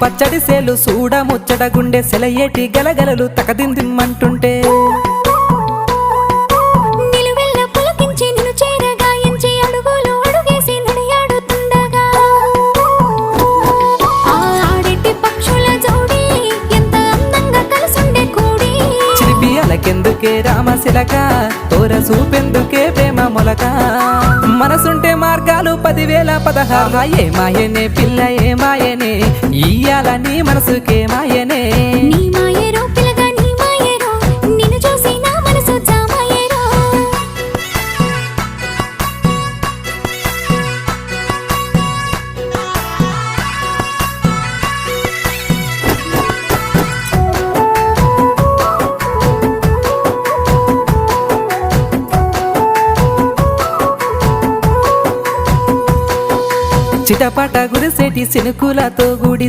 పచ్చడి సేలు సూడ ముచ్చట గుండె సెలయేటి గలగలలు తకదిందిమ్మంటుంటే నిలువెల్ల పులకించి నిన్ను చేరగాయించి అడుగులు అడుగేసి నడియాడుతుండగా ఆడేటి పక్షుల జోడి ఎంత అందంగా కలుసుండే కూడి చిలిపి అలకెందుకే రామశిలక తోర సూపెందుకే ప్రేమ మొలక మనసుంటే మార్గాలు 10,016 ఏ మాయనే పిల్ల ఏ మాయనే ఇయ్యాల నీ మనసుకే మాయనే నీ మాయేరో పిల్లగా నీ మాయేరో నిన్ను చూసి నా మనసు జామాయేరో చిటపట గురిసేటి సినుకులతో గుడి